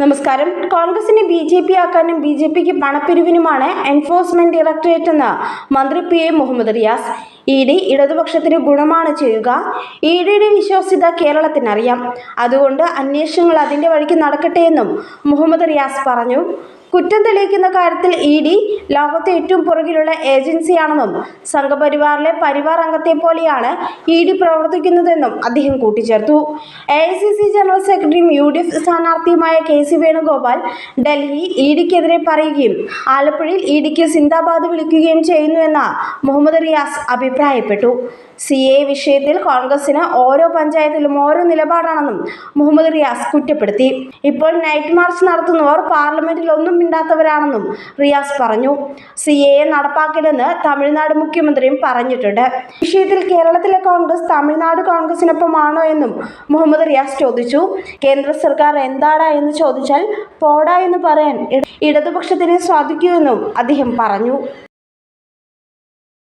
നമസ്കാരം. കോൺഗ്രസിനെ BJP ആക്കാനും BJPക്ക് പണപ്പിരിവിനുമാണ് എൻഫോഴ്സ്മെന്റ് ഡയറക്ടറേറ്റ് എന്ന് മന്ത്രി PA മുഹമ്മദ് റിയാസ്. ED ഇടതുപക്ഷത്തിന് ഗുണമാണ് ചെയ്യുക. EDയുടെ വിശ്വാസ്യത കേരളത്തിനറിയാം. അതുകൊണ്ട് അന്വേഷണങ്ങൾ അതിന്റെ വഴിക്ക് നടക്കട്ടെ എന്നും മുഹമ്മദ് റിയാസ് പറഞ്ഞു. കുറ്റം തെളിയിക്കുന്ന കാര്യത്തിൽ ED ലോകത്തെ ഏറ്റവും പുറകിലുള്ള ഏജൻസിയാണെന്നും സംഘപരിവാറിലെ പരിവാർ അംഗത്തെ പോലെയാണ് ED പ്രവർത്തിക്കുന്നതെന്നും അദ്ദേഹം കൂട്ടിച്ചേർത്തു. AICC ജനറൽ സെക്രട്ടറിയും UDF സ്ഥാനാർത്ഥിയുമായ KC വേണുഗോപാൽ ഡൽഹിയിൽ EDക്കെതിരെ പറയുകയും ആലപ്പുഴയിൽ EDക്ക് സിന്ദാബാദ് വിളിക്കുകയും ചെയ്യുന്നുവെന്ന് മുഹമ്മദ് റിയാസ് അഭിപ്രായപ്പെട്ടു. CA വിഷയത്തിൽ കോൺഗ്രസിന് ഓരോ പഞ്ചായത്തിലും ഓരോ നിലപാടാണെന്നും മുഹമ്മദ് റിയാസ് കുറ്റപ്പെടുത്തി. ഇപ്പോൾ നൈറ്റ് മാർച്ച് നടത്തുന്നവർ പാർലമെന്റിൽ ഒന്നും മിണ്ടാത്തവരാണെന്നും റിയാസ് പറഞ്ഞു. CA നടപ്പാക്കില്ലെന്ന് തമിഴ്നാട് മുഖ്യമന്ത്രിയും പറഞ്ഞിട്ടുണ്ട്. വിഷയത്തിൽ കേരളത്തിലെ കോൺഗ്രസ് തമിഴ്നാട് കോൺഗ്രസിനൊപ്പമാണോ എന്നും മുഹമ്മദ് റിയാസ് ചോദിച്ചു. കേന്ദ്ര സർക്കാർ എന്താടാ എന്ന് ചോദിച്ചാൽ പോടാ എന്ന് പറയാൻ ഇടതുപക്ഷത്തിനെ സാധിക്കൂ എന്നും അദ്ദേഹം പറഞ്ഞു.